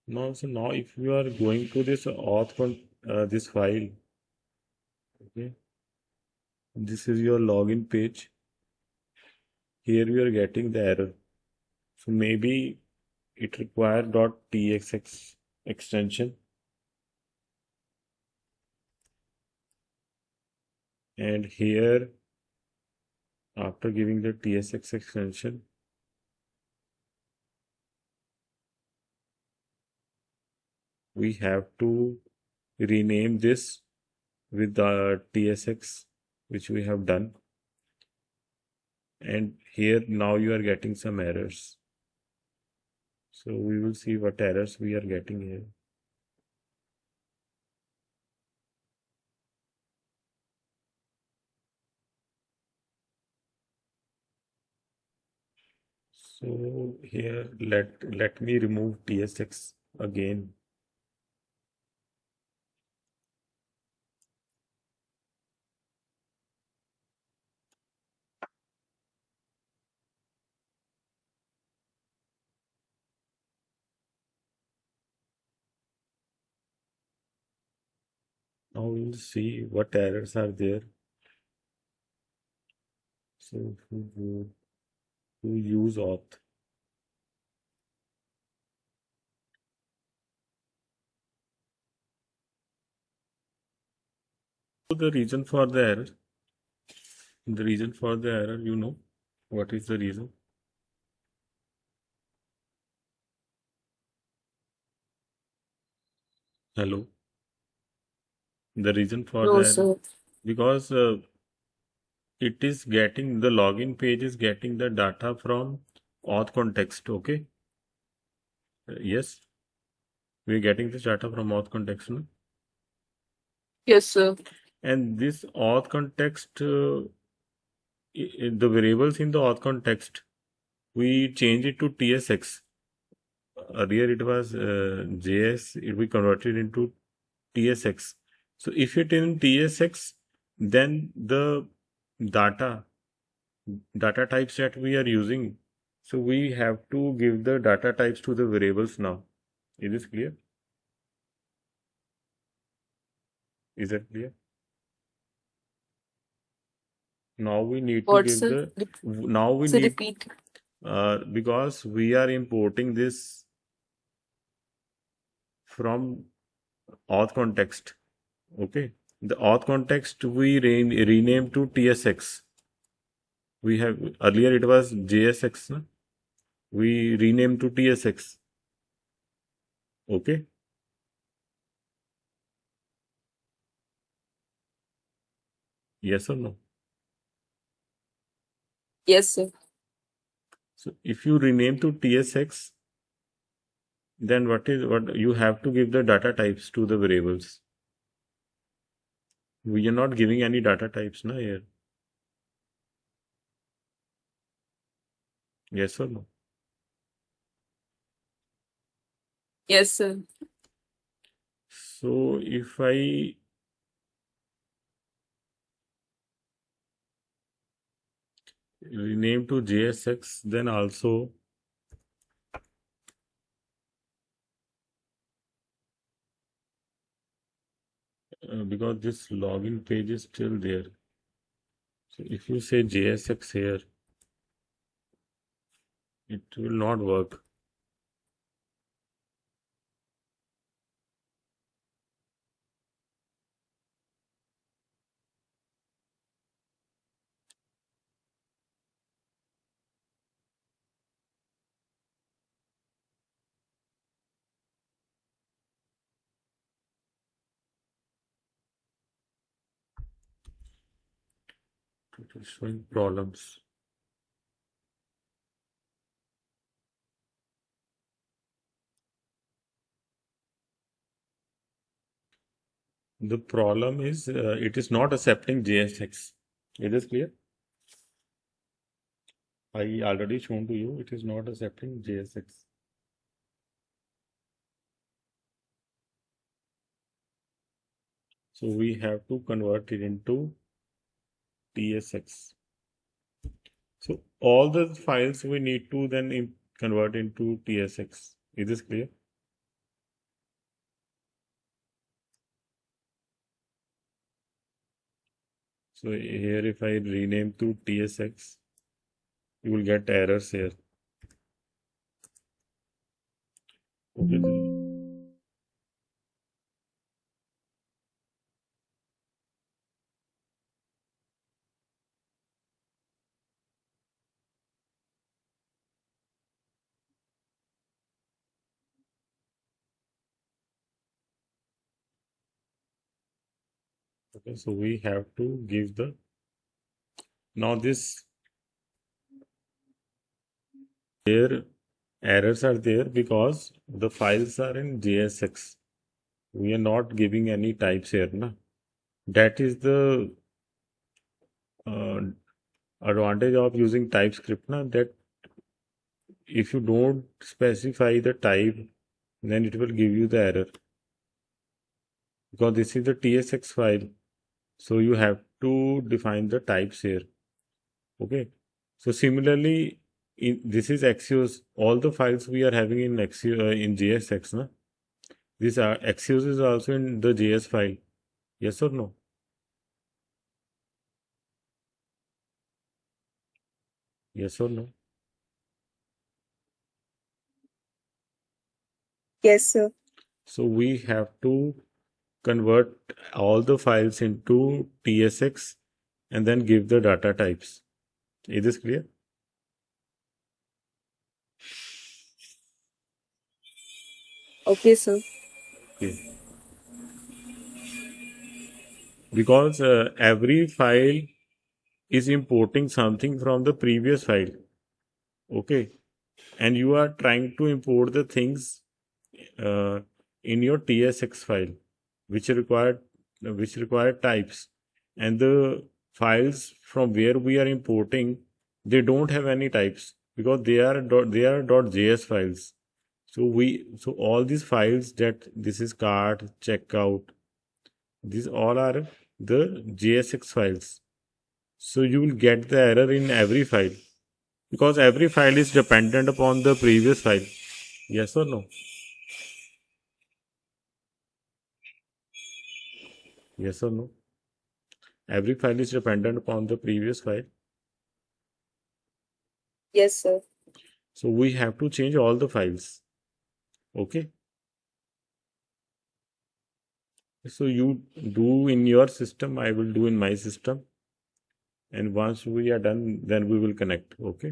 Now if you are going to this this file, okay, this is your login page. Here you are getting the error. So maybe it require .tsx extension, and here after giving the tsx extension, we have to rename this with the tsx which we have done, and here now you are getting some errors. So we will see what errors we are getting here. So here let me remove tsx again. Now we'll see what errors are there. So who use auth. So the reason for the error, you know, what is the reason? Hello. The reason for the No, error, sir. because it is getting the login page is getting the data from auth context. Okay. Yes, we're getting this data from auth context, no? Yes, sir. And this auth context, the variables in the auth context, we change it to tsx. Earlier it was JS, we converted into TSX. So if it in TSX, then the data data types that we are using, so we have to give the data types to the variables now. Is this clear? Is that clear? Now we need to What's give the the now we so need repeat? because we are importing this from auth context. Okay, the auth context we rename to TSX. We have earlier it was JSX, no? We renamed to TSX. Okay. Yes or no? Yes, sir. So if you rename to TSX, then what you have to give the data types to the variables. We are not giving any data types now here. Yes or no? Yes, sir. So if I rename to JSX, then also because this login page is still there. So if you say JSX here, it will not work. It is showing problems. The problem is it is not accepting JSX. Is this clear? I already shown to you it is not accepting JSX. So we have to convert it into TSX. So all the files we need to then convert into TSX. Is this clear? So here if I rename to TSX, you will get errors here. Okay. Okay, so we have to give the, now this, their errors are there because the files are in JSX. We are not giving any types here, na? That is the uh, advantage of using TypeScript, na? That if you don't specify the type, then it will give you the error. Because this is the TSX file, so you have to define the types here. Okay. So similarly, this is Axios. All the files we are having in Axios in JSX, na? This Axios is also in the JS file. Yes or no? Yes or no? Yes, sir. So we have to convert all the files into TSX and then give the data types. Is this clear? Okay, sir. Okay. Because every file is importing something from the previous file. Okay. And you are trying to import the things in your TSX file, which require types, and the files from where we are importing, they don't have any types because they are .js files. So all these files, that this is cart, checkout, these all are the JSX files. So you will get the error in every file because every file is dependent upon the previous file. Yes or no? Yes or no? Every file is dependent upon the previous file. Yes, sir. So we have to change all the files. Okay. So you do in your system, I will do in my system. And once we are done, then we will connect. Okay.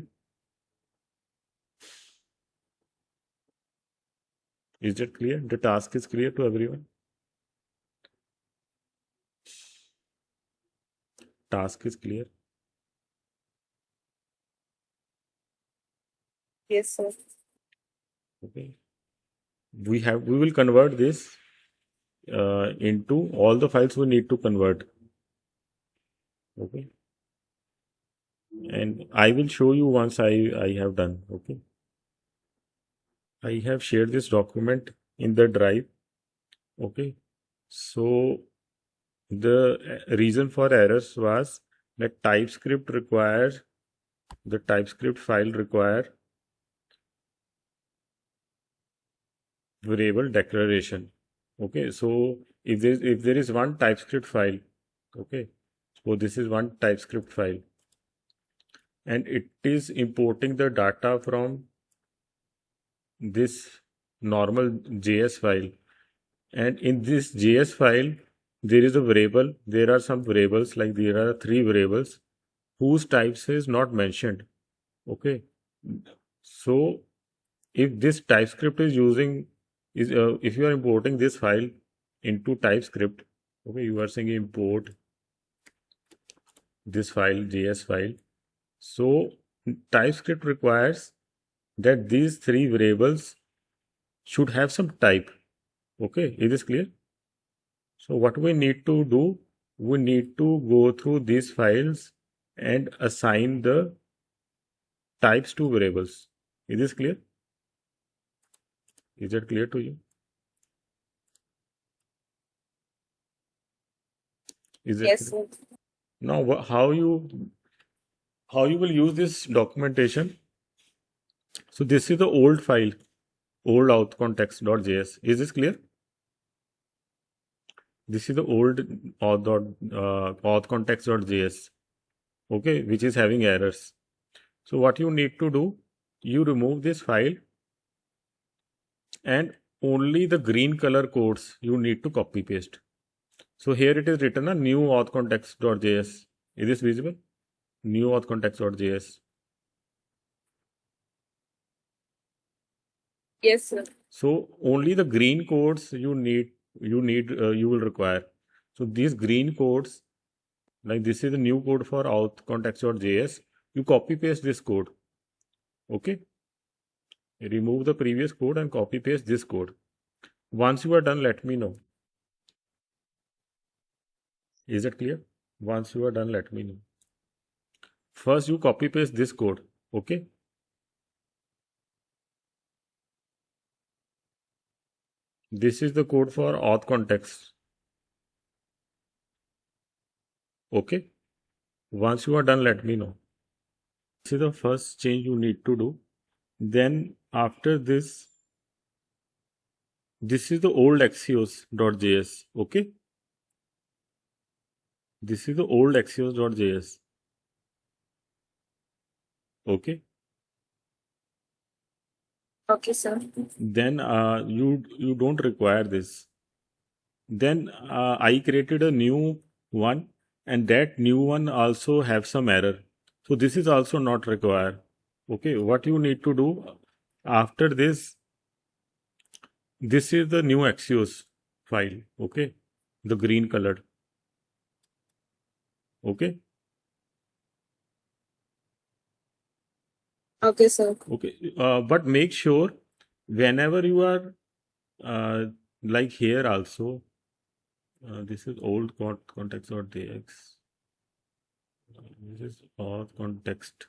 Is that clear? The task is clear to everyone? Task is clear. Yes, sir. Okay. We will convert this into all the files we need to convert. Okay. And I will show you once I have done. Okay. I have shared this document in the drive. Okay. So the reason for errors was that the TypeScript file require variable declaration. Okay. So if there is one TypeScript file, okay. So this is one TypeScript file, and it is importing the data from this normal JS file. And in this JS file, there is a variable. There are some variables, like there are 3 variables whose types is not mentioned. Okay. So if this TypeScript is using, if you are importing this file into TypeScript, okay, you are saying import this file, JS file. So TypeScript requires that these 3 variables should have some type. Okay, is this clear? So what we need to do, we need to go through these files and assign the types to variables. Is this clear? Is that clear to you? Is it Yes, clear? sir. Now, how you will use this documentation? So this is the old file, old outcontext.js. Is this clear? This is the old auth context.js, okay, which is having errors. So what you need to do, you remove this file and only the green color codes you need to copy paste. So here it is written a new auth context.js. Is this visible? New auth context.js. Yes, sir. So only the green codes you will require. So these green codes, like this is the new code for auth context.js. You copy paste this code. Okay. Remove the previous code and copy paste this code. Once you are done, let me know. Is it clear? Once you are done, let me know. First, you copy paste this code. Okay. This is the code for auth context. Okay. Once you are done, let me know. This is the first change you need to do. Then after this, this is the old axios.js. Okay. This is the old axios.js. Okay. Okay, sir. Then you don't require this. Then I created a new one, and that new one also have some error. So this is also not required. Okay, what you need to do after this, this is the new Axios file. Okay, the green colored. Okay. Okay, sir. Okay, but make sure whenever you are like here also, this is old context.tx. This is auth context.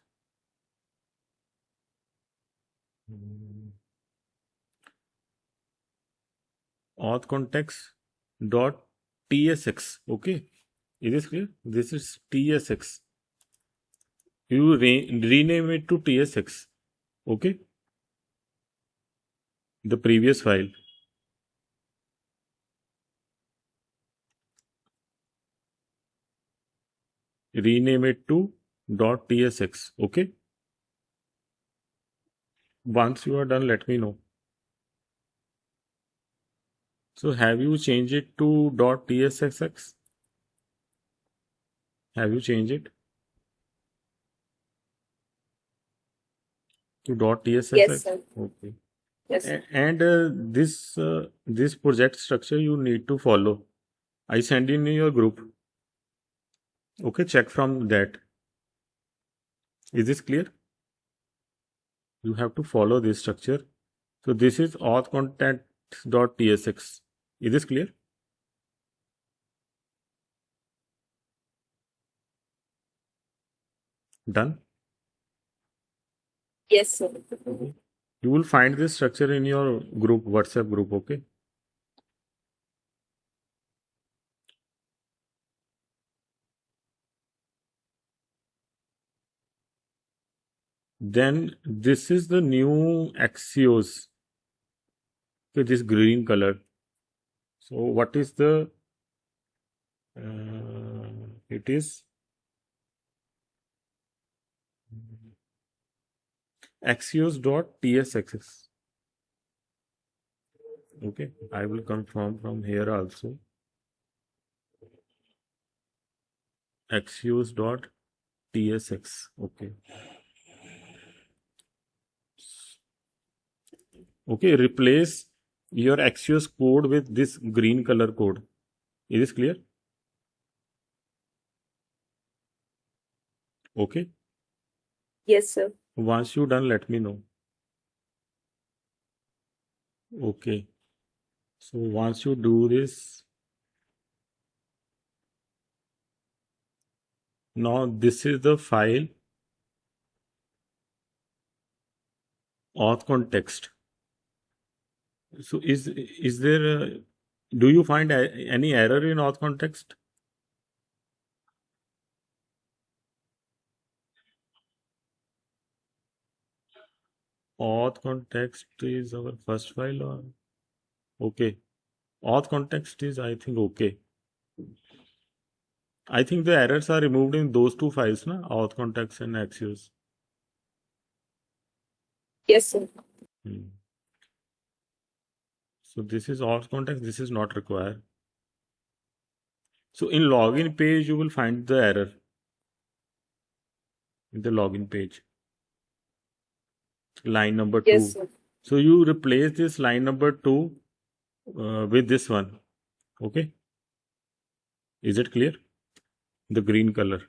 Auth context dot tsx. Okay, is this clear? This is tsx. You rename it to tsx. Okay, the previous file. Rename it to .tsx. Okay. Once you are done, let me know. So have you changed it to .tsx? Have you changed it to Yes, .tsx? sir. Okay. Yes, sir. And this project structure you need to follow. I send in your group. Okay, check from that. Is this clear? You have to follow this structure. So this is auth context.tsx. Is this clear? Done? Yes, sir. You will find this structure in your group, WhatsApp group, okay? Then this is the new Axios. Okay, this green color. So what is the it is Axios.tsx. Okay, I will confirm from here also. Axios.tsx. Okay. Okay, replace your Axios code with this green color code. Is this clear? Okay. Yes, sir. Once you done, let me know. Okay. So once you do this, now this is the file auth context. So is there do you find any error in auth context? Auth context is our first file or okay. Auth context is I think okay. I think the errors are removed in those two files, na? Auth context and Axios. Yes, sir. Hmm. So this is auth context, this is not required. So in login page, you will find the error in the login page. Line number 2. Yes, sir. So you replace this line number 2 with this one. Okay. Is it clear? The green color.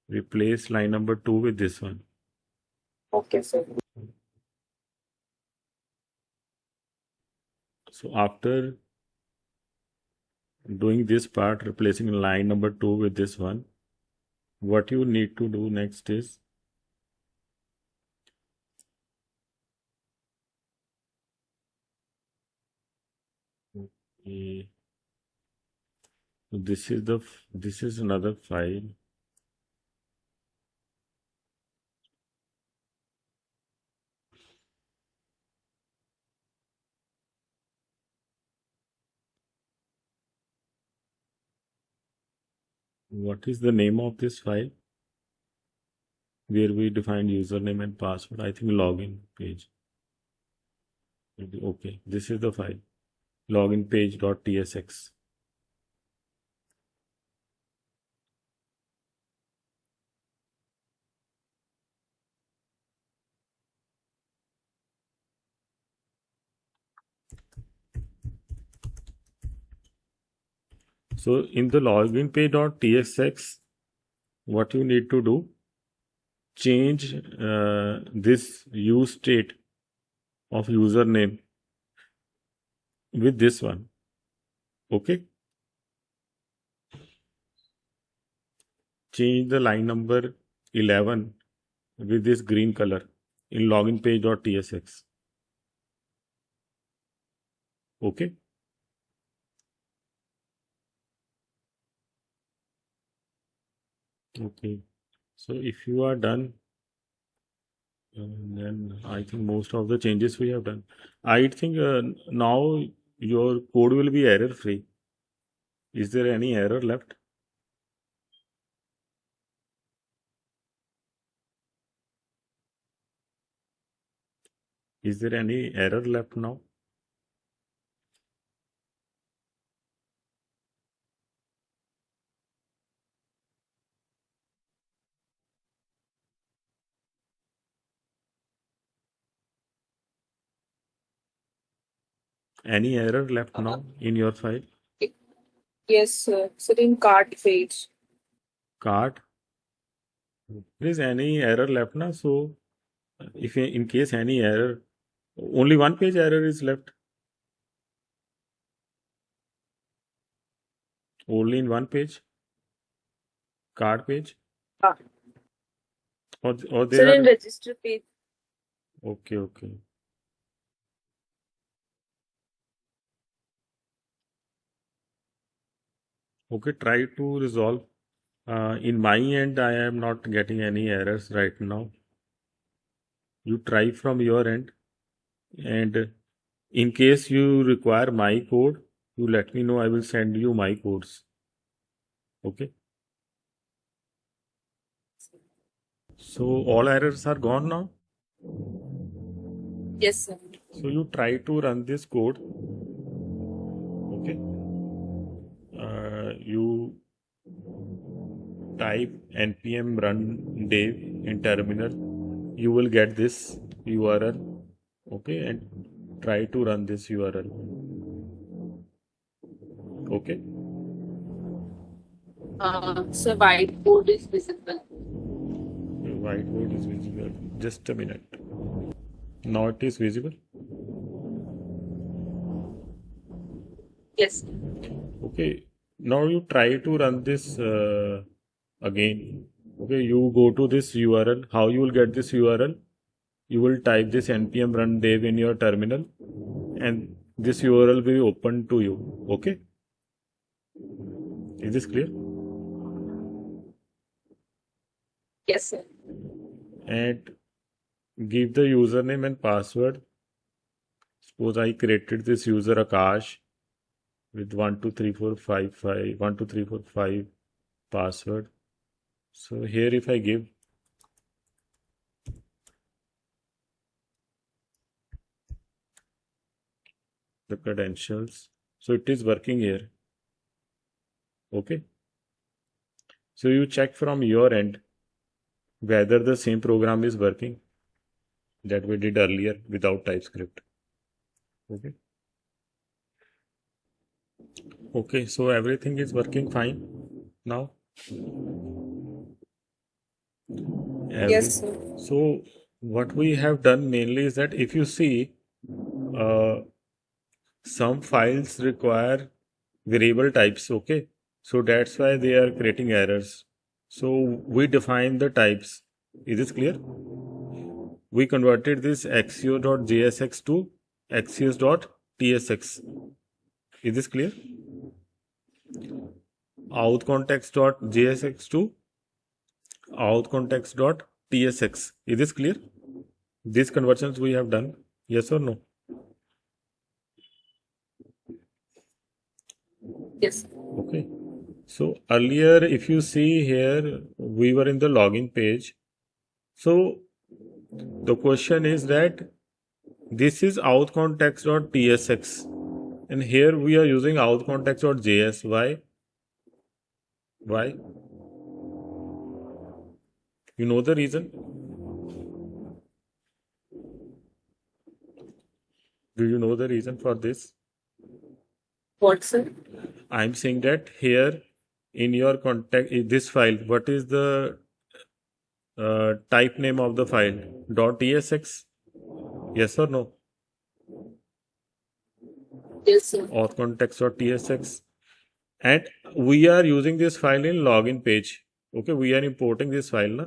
Replace line number 2 with this one. Okay, sir. So after doing this part, replacing line number 2 with this one, what you need to do next is this is another file. What is the name of this file? Where we define username and password. I think login page. Okay, this is the file. Login page.tsx. So in the login page.tsx, what you need to do, change this use state of username with this one. Okay. Change the line number 11 with this green color in login page.tsx. Okay. Okay. So if you are done, then I think most of the changes we have done. I think now your code will be error free. Is there any error left? Is there any error left now? Any error left now in your file? Yes, sir. So in cart page. Cart? There is any error left now? So if in case any error, only one page error is left. Only in one page? Card page? Ah. Or Sir, there in are... register page. Okay, okay. Okay, try to resolve. In my end, I am not getting any errors right now. You try from your end, and in case you require my code, you let me know. I will send you my codes. Okay. So all errors are gone now. Yes, sir. So you try to run this code. Okay. You type npm run dev in terminal. You will get this URL. Okay, and try to run this URL. Okay. So whiteboard is visible. Whiteboard is visible. Just a minute. Now it is visible. Yes. Okay. Now you try to run this again. Okay. You go to this URL. How you will get this URL? You will type this npm run dev in your terminal, and this URL will be open to you. Okay. Is this clear? Yes, sir. And give the username and password. Suppose I created this user Akash. with 123455 12345 password. So here if I give the credentials, so it is working here. Okay, so you check from your end whether the same program is working that we did earlier without TypeScript. Okay. Okay, so everything is working fine now. Yes, sir. So what we have done mainly is that if you see, uh, some files require variable types. Okay, so that's why they are creating errors. So we define the types. Is this clear? We converted this axios.jsx to axios.tsx. Is this clear? Auth context.jsx to auth context.tsx. Is this clear? These conversions we have done. Yes or no? Yes. Okay. So earlier, if you see here, we were in the login page. So the question is that this is auth context.tsx, and here we are using auth context.js. Why? Why? You know the reason? Do you know the reason for this? What, sir? I'm saying that here in your context, in this file, what is the type name of the file? .tsx? Yes or no? Yes, sir. Auth context.tsx. And we are using this file in login page. Okay, we are importing this file. Na?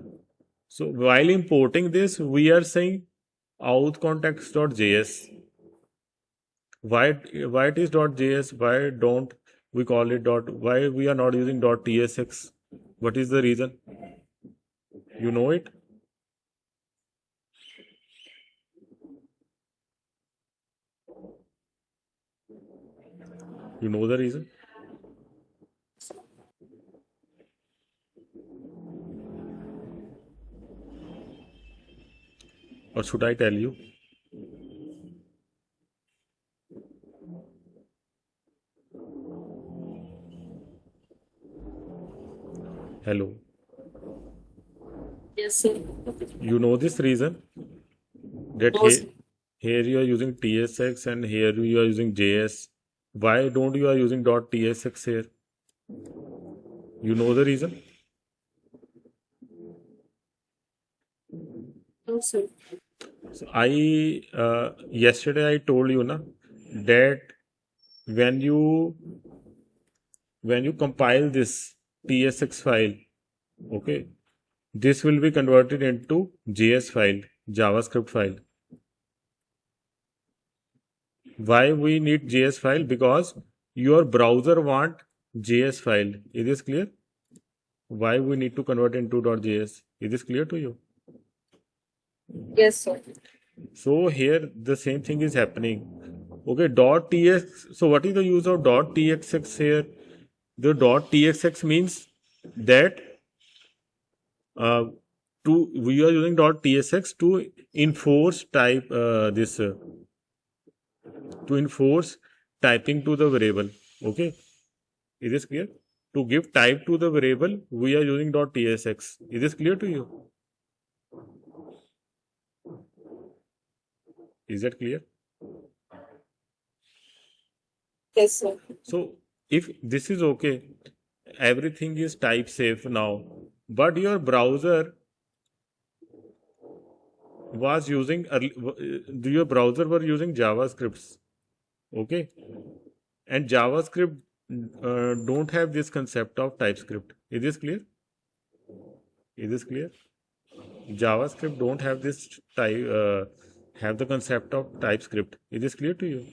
So while importing this, we are saying auth context.js. Why it is .js? Why don't we call it why we are not using .tsx? What is the reason? You know it? You know the reason? Or should I tell you? Hello. Yes, sir. You know this reason? That No, sir. here you are using TSX and here you are using JS. Why don't you are using .tsx here? You know the reason? No, sir. So yesterday I told you na that when you compile this tsx file, okay, this will be converted into JS file, JavaScript file. Why we need JS file? Because your browser want JS file. Is this clear? Why we need to convert into .js? Is this clear to you? Yes, sir. So here the same thing is happening. Okay, .tx. So what is the use of .txx here? The .txx means that we are using .tsx to enforce to enforce typing to the variable. Okay, is this clear? To give type to the variable, we are using .tsx. Is this clear to you? Is that clear? Yes, sir. So if this is okay, everything is type safe now, but your browser was using your browser were using JavaScripts, okay, and JavaScript don't have this concept of TypeScript. Is this clear? Is this clear? JavaScript don't have this have the concept of TypeScript. Is this clear to you?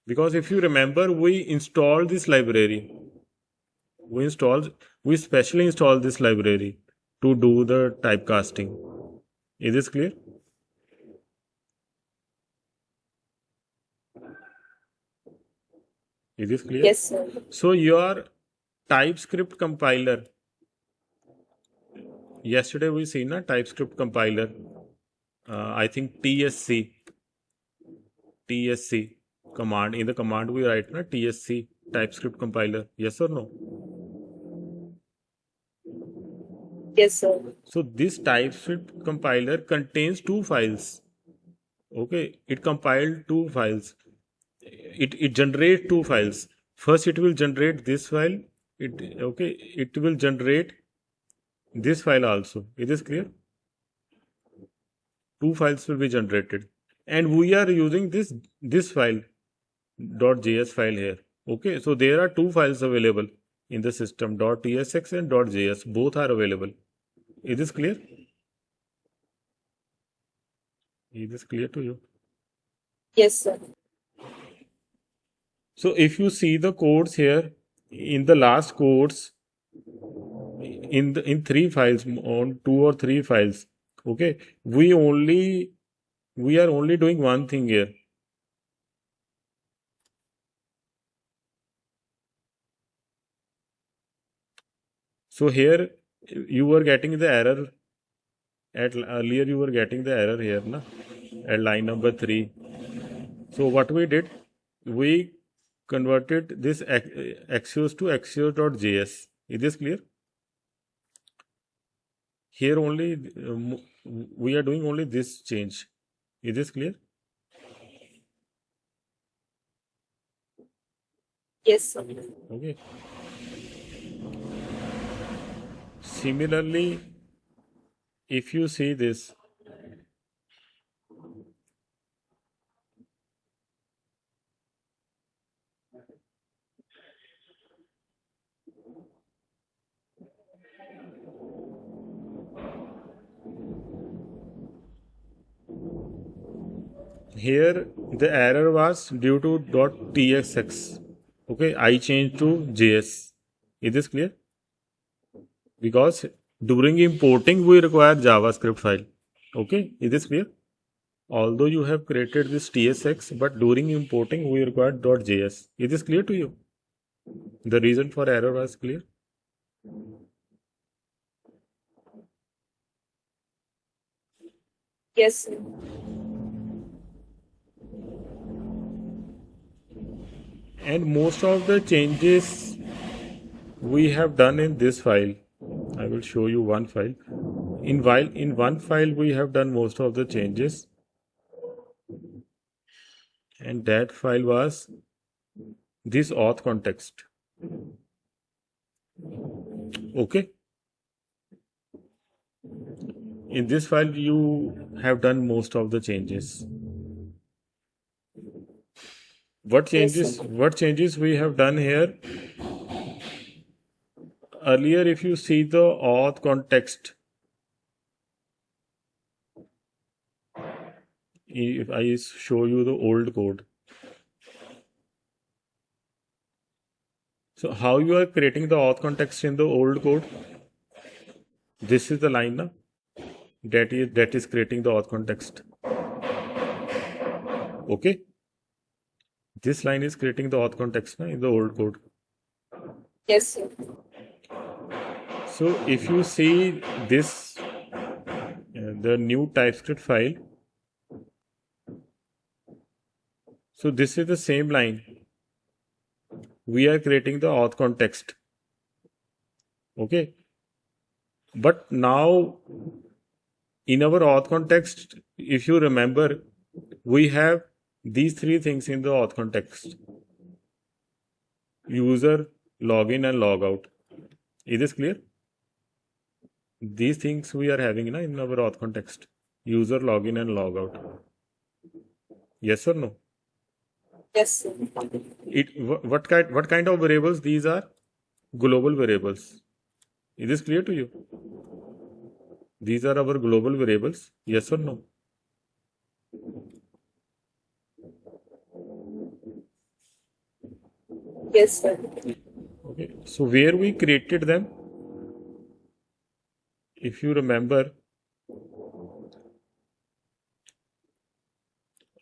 Because if you remember, we installed this library. We specially installed this library to do the typecasting. Is this clear? Is this clear? Yes, sir. So your TypeScript compiler, yesterday we seen a TypeScript compiler, I think TSC command. In the command we write na TSC, TypeScript compiler. Yes or no? Yes, sir. So this TypeScript compiler contains two files. Okay, it compiled two files. It generates two files. First, it will generate this file. It will generate this file also. Is this clear? Two files will be generated, and we are using this file .js file here. Okay, so there are two files available in the system, .tsx and .js. Both are available. Is this clear? Is this clear to you? Yes, sir. So if you see the codes here, in the last codes, in three files, on two or three files, okay, we are only doing one thing here. So here you were getting the error earlier you were getting the error here na, at line number 3. So what we did, we converted this Axios to Axios.js. Is this clear? Here only we are doing only this change. Is this clear? Yes, sir. Okay. Similarly, if you see this, here the error was due to .tsx. Okay, I changed to JS. Is this clear? Because during importing we require JavaScript file. Okay, is this clear? Although you have created this TSX, but during importing we require .js. Is this clear to you? The reason for error was clear? Yes, sir. And most of the changes we have done in this file. I will show you one file. In one file we have done most of the changes, and that file was this auth context. Okay. In this file you have done most of the changes. What changes we have done here? Earlier, if you see the auth context, if I show you the old code, so how you are creating the auth context in the old code? This is the line na? that is creating the auth context. Okay, this line is creating the auth context na, in the old code. Yes, sir. So if you see this, the new TypeScript file, so this is the same line. We are creating the auth context. Okay, but now in our auth context, if you remember, we have these three things in the auth context: user, login, and logout. Is this clear? These things we are having in our auth context: user, login, and logout. Yes or no? Yes, sir. What kind of variables these are? Global variables. Is this clear to you? These are our global variables. Yes or no? Yes, sir. Okay. So where we created them, if you remember,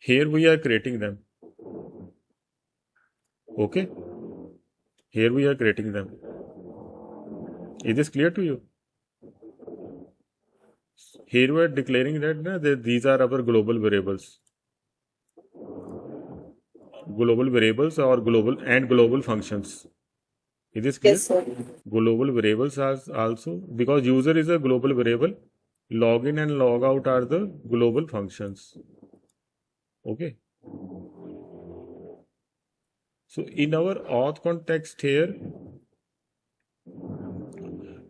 here we are creating them. Okay. Here we are creating them. Is this clear to you? Here we are declaring that these are our global variables. Global variables or global functions. Is this clear? Yes, sir. Global variables are also, because user is a global variable, login and logout are the global functions. Okay. So in our auth context here,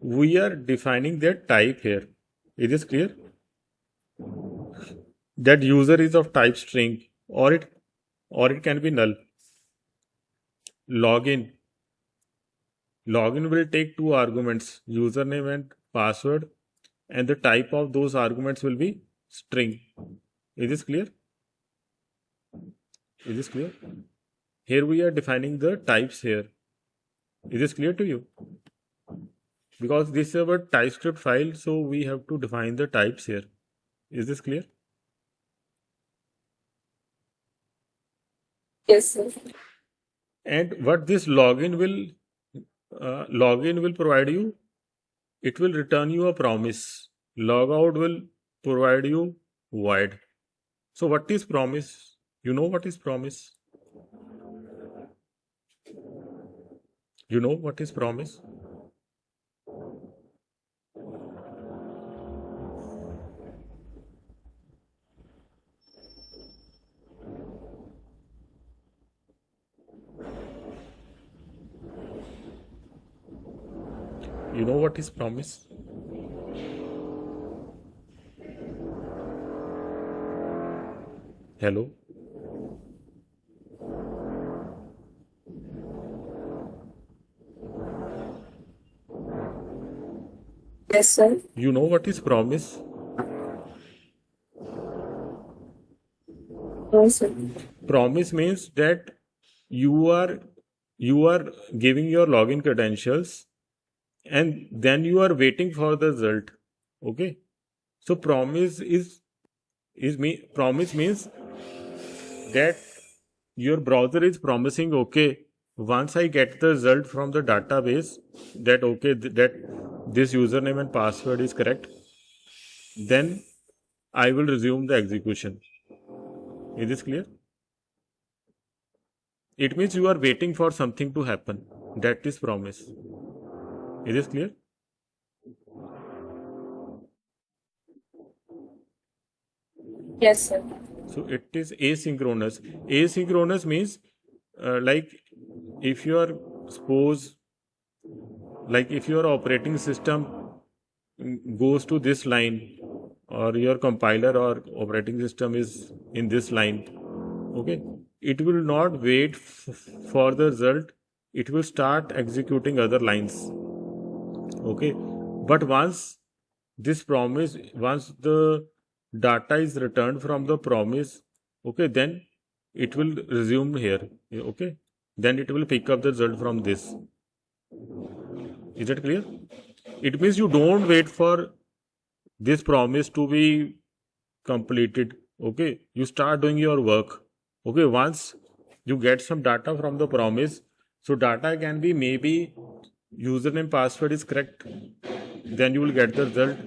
we are defining their type here. Is this clear? That user is of type string, or it can be null. Login will take two arguments, username and password, and the type of those arguments will be string. Is this clear? Is this clear? Here we are defining the types here. Is this clear to you? Because this is our TypeScript file, so we have to define the types here. Is this clear? Yes, sir. And what this login will provide you, it will return you a promise. Logout will provide you void. So what is promise? You know what is promise? You know what is promise? You know what is promise? Hello? Yes, sir. You know what is promise? No, sir. Promise means that you are giving your login credentials and then you are waiting for the result. Okay, so promise means that your browser is promising, okay, once I get the result from the database that okay that this username and password is correct, then I will resume the execution. Is this clear? It means you are waiting for something to happen. That is promise. Is this clear? Yes, sir. So it is asynchronous. Asynchronous means like if your operating system goes to this line, or your compiler or operating system is in this line, okay, it will not wait for the result. It will start executing other lines. Okay, but once the data is returned from the promise, okay, then it will resume here. Okay, then it will pick up the result from this. Is that clear? It means you don't wait for this promise to be completed. Okay, you start doing your work. Okay, once you get some data from the promise, so data can be maybe username password is correct, then you will get the result.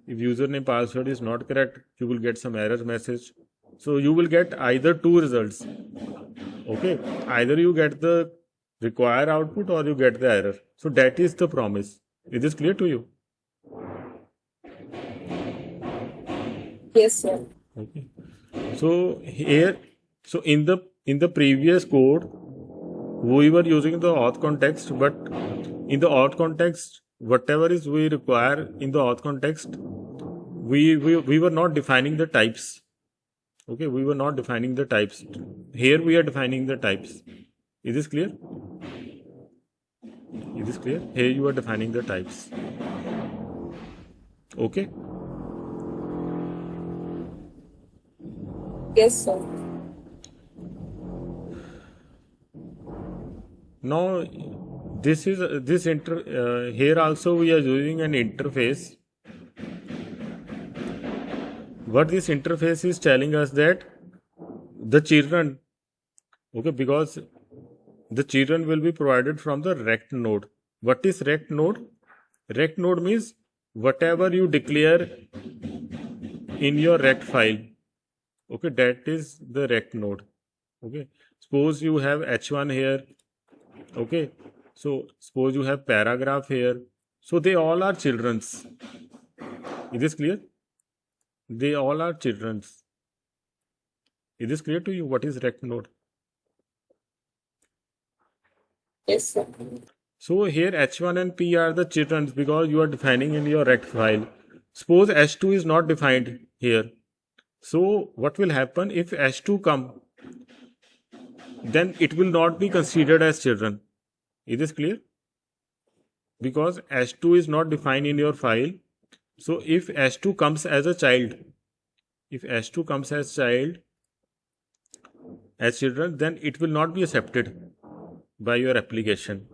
If username password is not correct, you will get some error message. So you will get either two results. Okay, either you get the required output or you get the error. So that is the promise. Is this clear to you? Yes, sir. Okay. So here, so in the previous code, we were using the auth context, but in the auth context, whatever is we require in the auth context, we were not defining the types. Okay, we were not defining the types. Here we are defining the types. Is this clear? Is this clear? Here you are defining the types. Okay. Yes, sir. Now here also we are using an interface. What this interface is telling us that the children, okay, because the children will be provided from the rect node. What is rect node? Rect node means whatever you declare in your rect file. Okay, that is the rect node. Okay, suppose you have h1 here. Okay, so suppose you have paragraph here. So they all are children's. Is this clear? They all are children's. Is this clear to you? What is rect node? Yes, sir. So here h1 and p are the children because you are defining in your rect file. Suppose h2 is not defined here. So what will happen if h2 come? Then it will not be considered as children. Is this clear? Because h2 is not defined in your file. So if h2 comes as a child, if h2 comes as child, as children, then it will not be accepted by your application.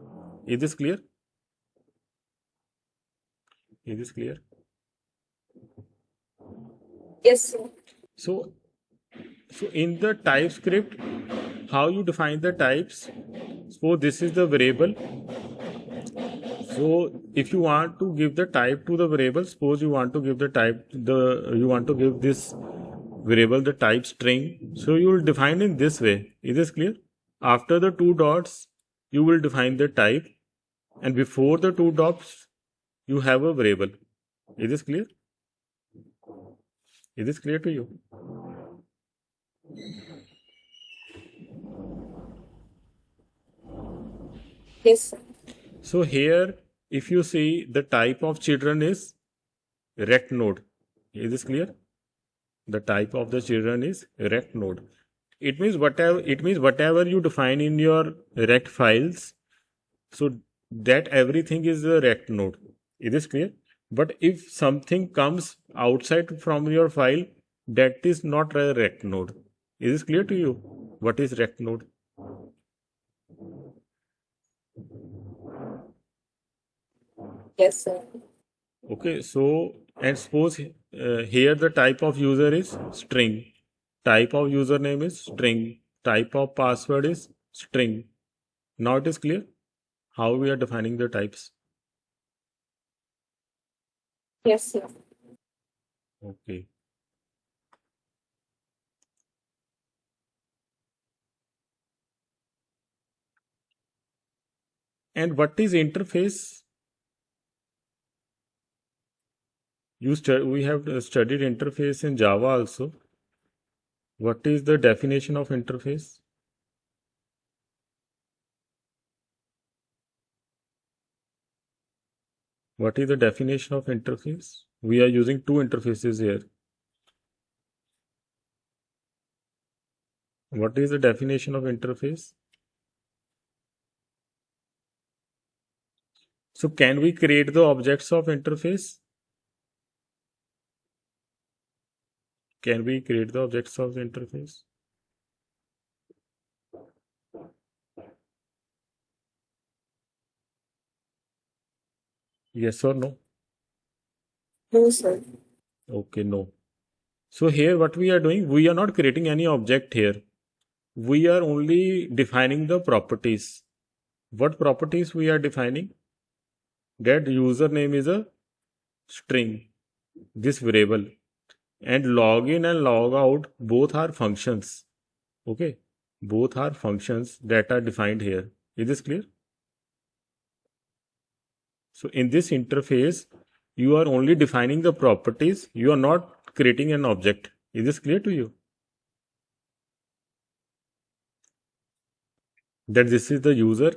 Is this clear? Is this clear? Yes, sir. So in the TypeScript, how you define the types? Suppose this is the variable. So if you want to give the type to the variable, suppose you want to give the type, you want to give this variable the type string. So you will define in this way. Is this clear? After the two dots, you will define the type, and before the two dots, you have a variable. Is this clear? Is this clear to you? Yes, sir. So here, if you see, the type of children is rect node. Is this clear? The type of the children is rect node. It means whatever you define in your rect files, so that everything is a rect node. Is this clear? But if something comes outside from your file, that is not a rect node. Is this clear to you? What is rect node? Yes, sir. Okay, so and suppose here the type of user is string, type of username is string, type of password is string. Now it is clear how we are defining the types. Yes, sir. Okay. And what is interface? We have studied interface in Java also. What is the definition of interface? What is the definition of interface? We are using two interfaces here. What is the definition of interface? So can we create the objects of interface? Can we create the objects of the interface? Yes or no? No, sir. Okay, no. So here what we are doing, we are not creating any object here. We are only defining the properties. What properties we are defining? That username is a string, this variable, and login and logout both are functions. Okay, both are functions that are defined here. Is this clear? So in this interface, you are only defining the properties. You are not creating an object. Is this clear to you? That this is the user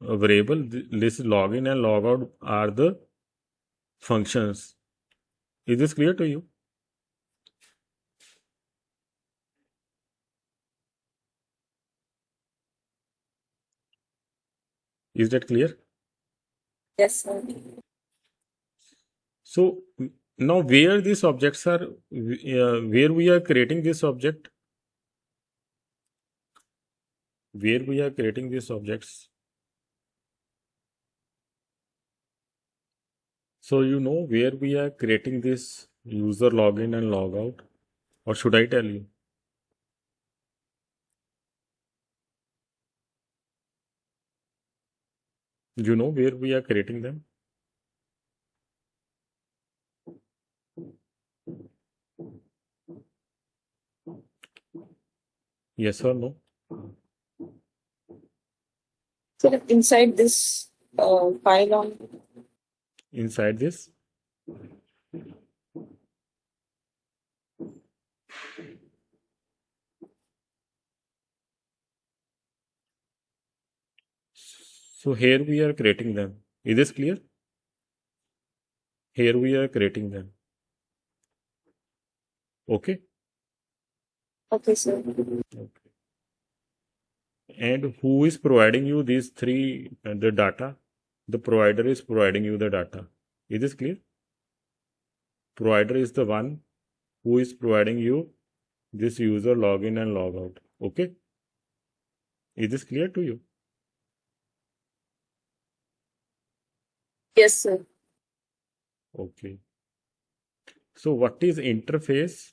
variable. This login and logout are the functions. Is this clear to you? Is that clear? Yes, sir. So now where these objects are, where we are creating this object, where we are creating these objects. So you know where we are creating this user login and logout, or should I tell you? You know where we are creating them? Yes or no? So inside this file on. Inside this? So here we are creating them. Is this clear? Here we are creating them. Okay? Okay, sir. Okay. And who is providing you these three, the data? The provider is providing you the data. Is this clear? Provider is the one who is providing you this user login and logout. Okay? Is this clear to you? Yes, sir. Okay. So what is interface?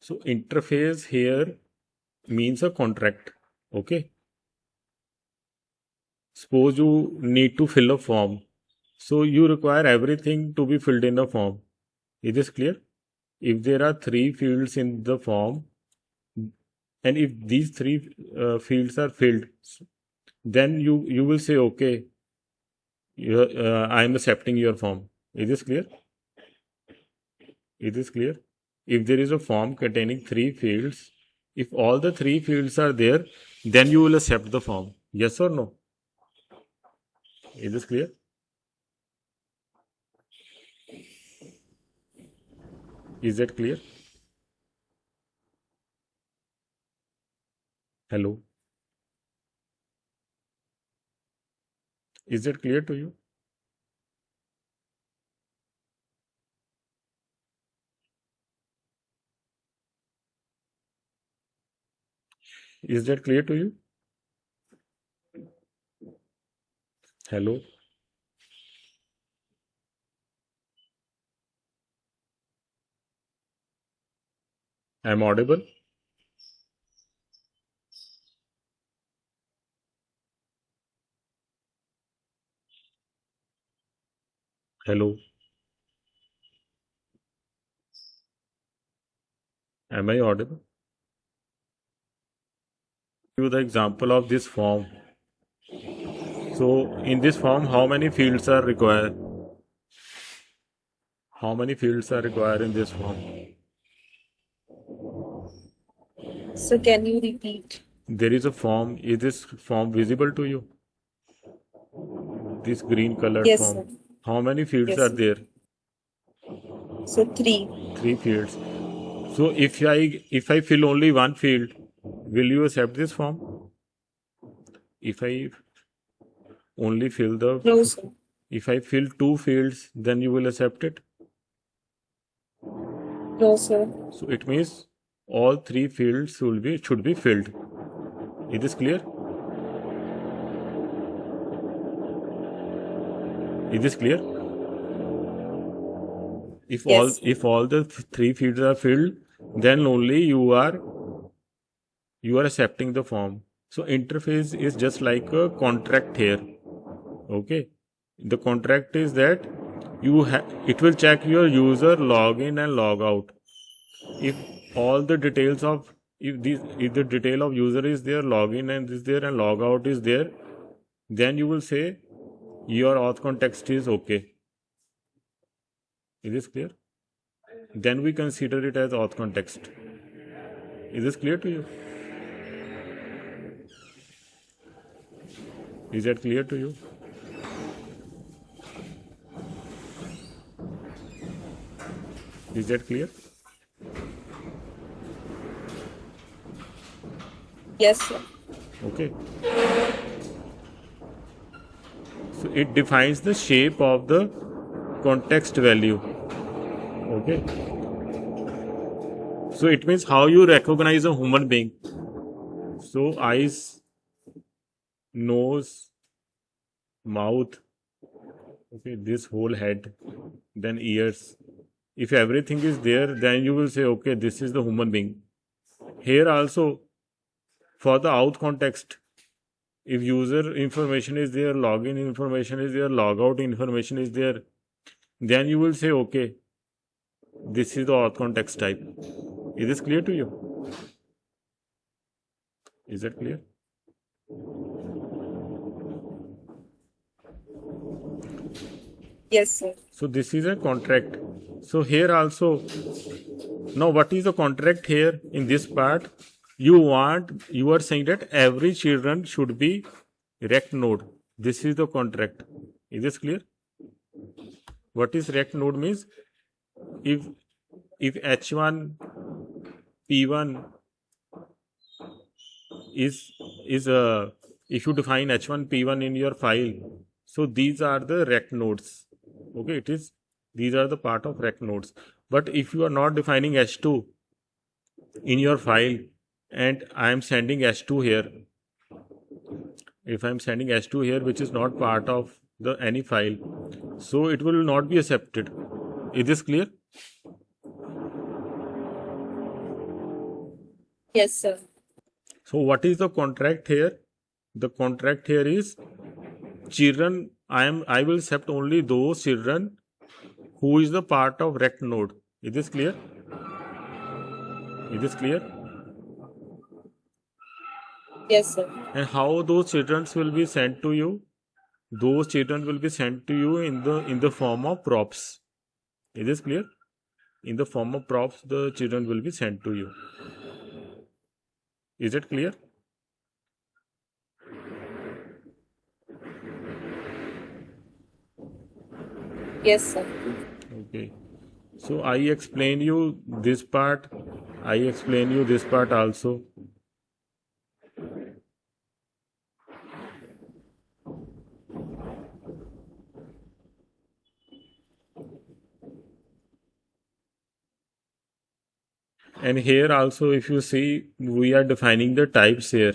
So interface here means a contract. Okay. Suppose you need to fill a form. So you require everything to be filled in a form. Is this clear? If there are three fields in the form, and if these three fields are filled, then you will say, okay, I am accepting your form. Is this clear? Is this clear? If there is a form containing three fields, if all the three fields are there, then you will accept the form. Yes or no? Is this clear? Is that clear? Hello? Is that clear to you? Is that clear to you? Hello? I'm audible? Hello? Am I audible? You the example of this form. So in this form, how many fields are required? How many fields are required in this form? So can you repeat? There is a form. Is this form visible to you? This green colored Yes, form. sir. How many fields Yes, are sir. there? So 3. Three fields. So if I fill only one field, will you accept this form? If I only fill the No, sir. if I fill two fields, then you will accept it. No, sir. So it means all three fields should be filled. Is this clear? Is this clear? Yes. If all the three fields are filled, then only you are accepting the form. So interface is just like a contract here. Okay, the contract is that it will check your user login and log out. If all the details of if the detail of user is there, login and is there, and log out is there, then you will say your auth context is okay. Is this clear? Then we consider it as auth context. Is this clear to you? Is that clear to you? Is that clear? Yes, sir. Okay. So it defines the shape of the context value. Okay. So it means how you recognize a human being. So eyes, nose, mouth, okay, this whole head, then ears. If everything is there, then you will say, okay, this is the human being. Here also, for the auth context, if user information is there, login information is there, logout information is there, then you will say, okay, this is the auth context type. Is this clear to you? Is that clear? Yes, sir. So this is a contract. So here also, now what is the contract here in this part? You are saying that every children should be rect node. This is the contract. Is this clear? What is rect node means? If H1 P1 is if you define H1 P1 in your file, so these are the rect nodes. Okay, these are the part of rect nodes. But if you are not defining H2 in your file and I am sending H2 here, if I am sending H2 here which is not part of the any file, so it will not be accepted. Is this clear? Yes, sir. So what is the contract here? The contract here is children. I will accept only those children who is the part of rect node. Is this clear? Is this clear? Yes, sir. And how those children will be sent to you? Those children will be sent to you in the form of props. Is this clear? In the form of props, the children will be sent to you. Is it clear? Yes, sir. Okay. So I explain you this part. I explain you this part also. And here also, if you see, we are defining the types here.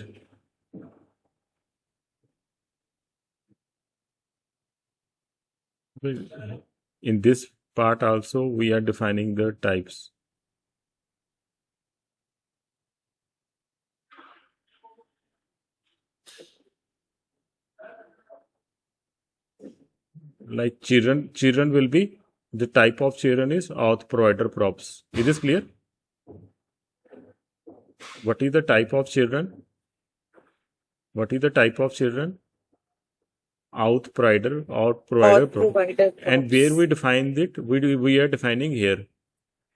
In this part also, we are defining the types. Like children will be, the type of children is auth provider props. Is this clear? What is the type of children? What is the type of children? Auth provider prop. Provider And where we defined it, we are defining here.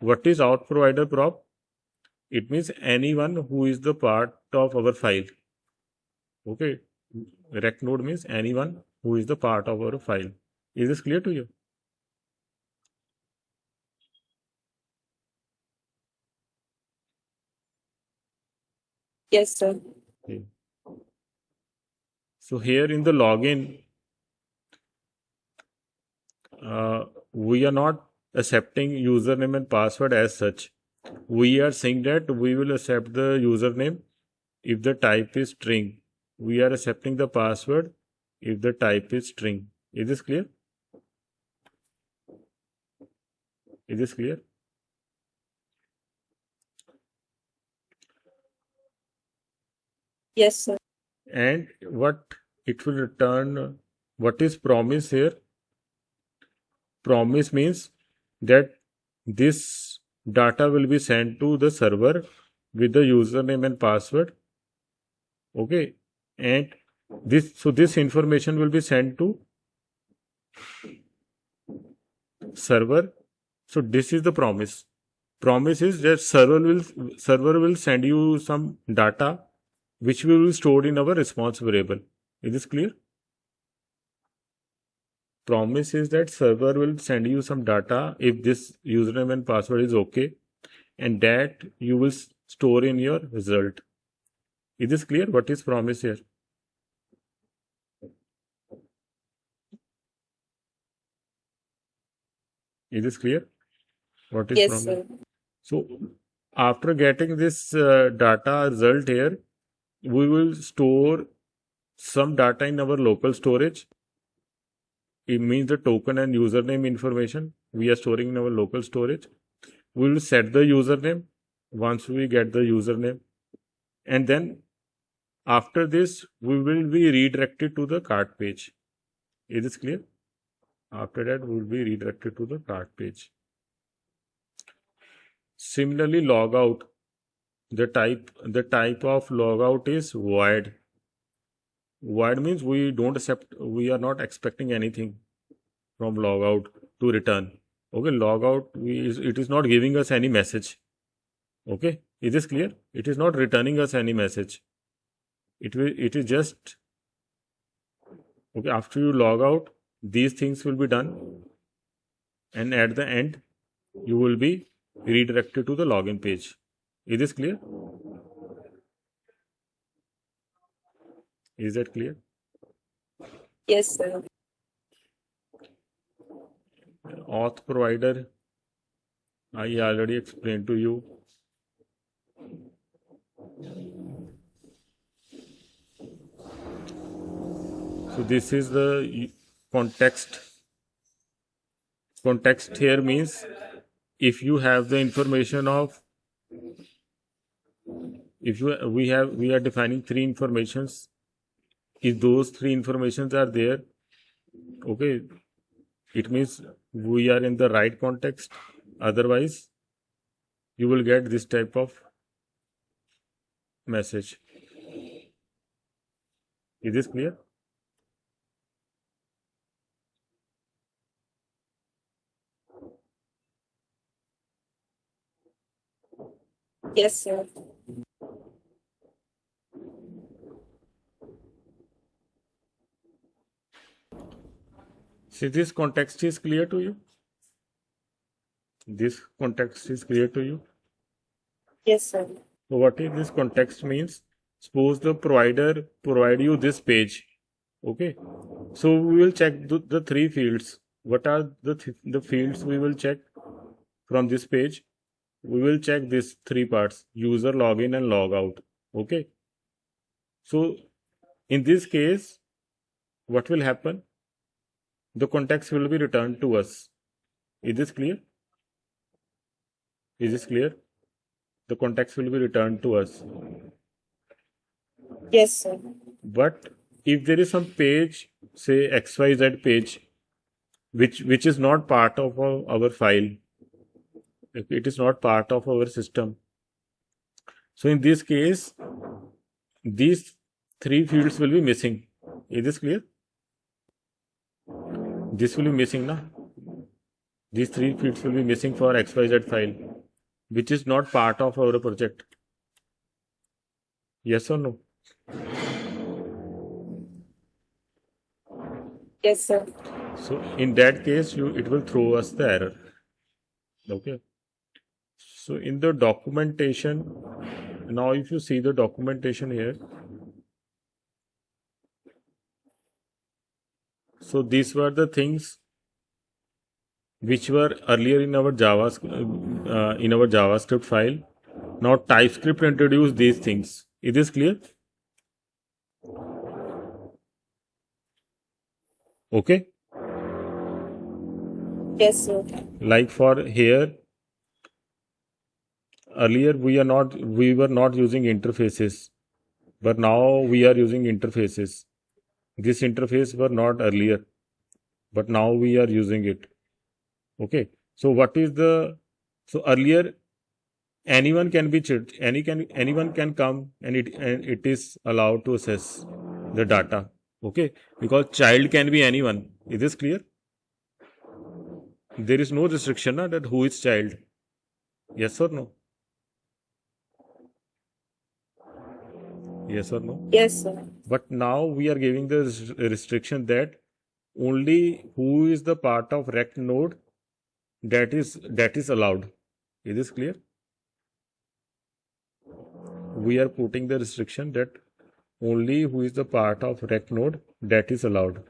What is auth provider prop? It means anyone who is the part of our file. Okay. Rect node means anyone who is the part of our file. Is this clear to you? Yes, sir. Okay. So here in the login, we are not accepting username and password as such. We are saying that we will accept the username if the type is string. We are accepting the password if the type is string. Is this clear? Is this clear? Yes, sir. And what it will return, what is promise here? Promise means that this data will be sent to the server with the username and password. Okay. And this information will be sent to server. So this is the promise. Promise is that server will send you some data which we will store in our response variable. Is this clear? Promise is that server will send you some data if this username and password is okay, and that you will store in your result. Is this clear? What is promise here? Is this clear? What is Yes, promise? sir. So after getting this data result here, we will store some data in our local storage. It means the token and username information we are storing in our local storage. We will set the username once we get the username, and then After this, we will be redirected to the cart page. Is this clear? After that, we will be redirected to the cart page. Similarly, logout. The type of logout is void. Void means we are not expecting anything from logout to return. Okay, logout it is not giving us any message. Okay, is this clear? It is not returning us any message. It is just okay. After you log out, these things will be done, and at the end, you will be redirected to the login page. Is this clear? Is that clear? Yes, sir. Auth provider, I already explained to you. So this is the context. Context here means if you have the information of we are defining three informations. If those three informations are there, okay, it means we are in the right context. Otherwise, you will get this type of message. Is this clear? Yes, sir. See, this context is clear to you? This context is clear to you? Yes, sir. So what is this context means? Suppose the provider provide you this page. Okay. So we will check the three fields. What are the fields we will check from this page? We will check these three parts: user, login, and logout. Okay. So in this case, what will happen? The context will be returned to us. Is this clear? Is this clear? The context will be returned to us. Yes, sir. But if there is some page, say XYZ page, which is not part of our file, it is not part of our system. So in this case, these three fields will be missing. Is this clear? This will be missing, na? These three fields will be missing for XYZ file, which is not part of our project. Yes or no? Yes, sir. So in that case, it will throw us the error. Okay. So in the documentation, now if you see the documentation here, so these were the things which were earlier in our JavaScript file. Now TypeScript introduced these things. Is this clear? Okay. Yes, sir. Like for here, earlier we were not using interfaces, but now we are using interfaces. This interface were not earlier, but now we are using it. Okay. So what is so earlier anyone can be anyone can come and it is allowed to access the data. Okay, because child can be anyone. Is this clear? There is no restriction that who is child. Yes or no? Yes or no? Yes, sir. But now we are giving the restriction that only who is the part of rect node that is allowed. Is this clear? We are putting the restriction that only who is the part of rect node that is allowed.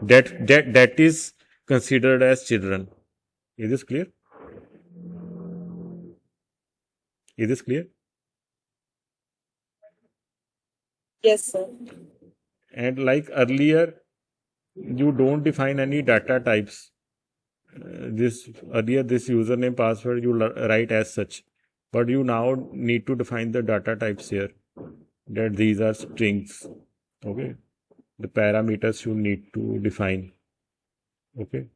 That is considered as children. Is this clear? Is this clear? Yes, sir. And like earlier, you don't define any data types. This username password you write as such, but you now need to define the data types here. that these are strings. Okay, the parameters you need to define. Okay.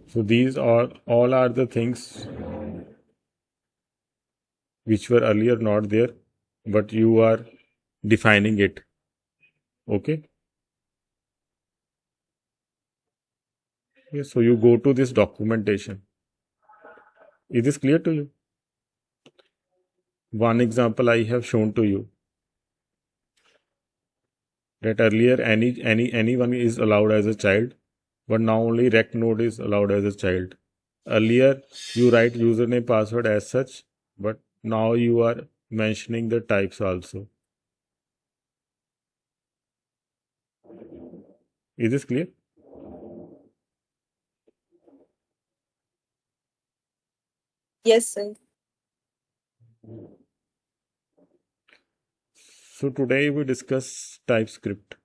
So these are all are the things which were earlier not there, but you are defining it. Okay. Yes, so you go to this documentation. Is this clear to you? One example I have shown to you, that earlier anyone is allowed as a child, but now only rect node is allowed as a child. Earlier you write username password as such, but now you are mentioning the types also. Is this clear? Yes, sir. So today we discuss TypeScript.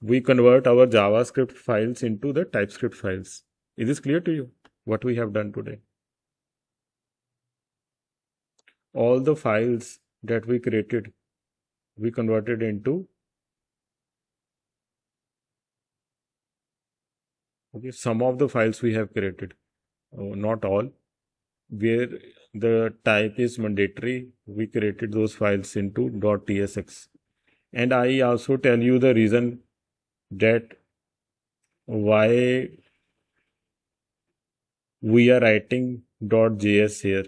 We convert our JavaScript files into the TypeScript files. Is this clear to you? What we have done today? All the files that we created, we converted into, okay, some of the files we have created, not all. Where the type is mandatory, we created those files into .tsx. And I also tell you the reason that why we are writing .js here.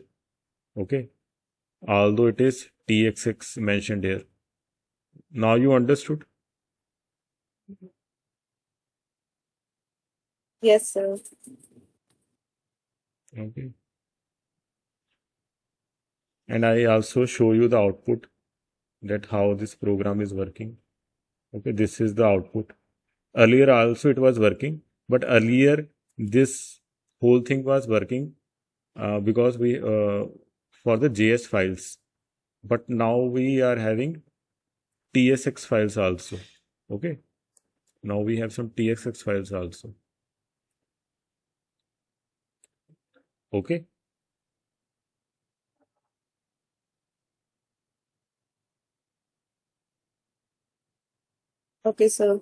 Okay, although it is txx mentioned here. Now you understood? Yes, sir. Okay. And I also show you the output, that how this program is working. Okay, this is the output. Earlier also it was working, but earlier this whole thing was working because we for the JS files, but now we are having TSX files also. Okay, now we have some TSX files also. Okay. Okay, sir.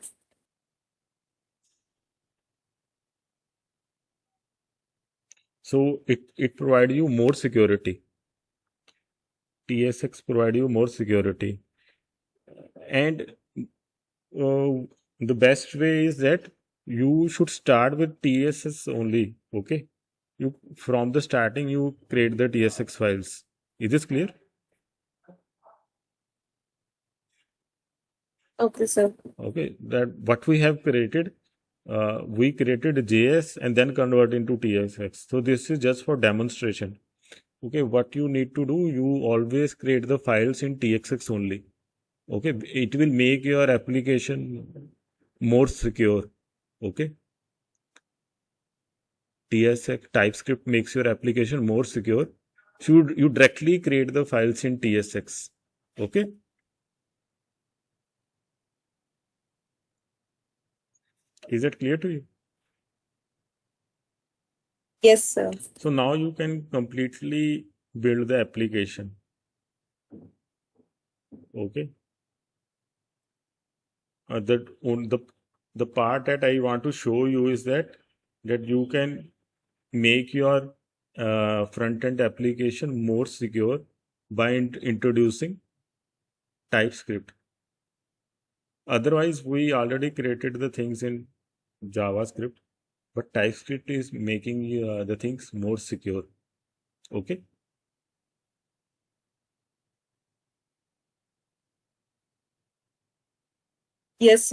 So it provides you more security. TSX provide you more security, and the best way is that you should start with TSS only. Okay, you from the starting you create the TSX files. Is this clear? Okay, sir. Okay, that what we have created, we created JS and then convert into TSX. So this is just for demonstration. Okay, what you need to do, you always create the files in TXX only. Okay, it will make your application more secure. Okay, TSX TypeScript makes your application more secure. Should you directly create the files in TSX? Okay. Is it clear to you? Yes, sir. So now you can completely build the application. Okay. That on the part that I want to show you is that you can make your front end application more secure by introducing TypeScript. Otherwise, we already created the things in JavaScript, but TypeScript is making the things more secure. Okay. Yes, sir.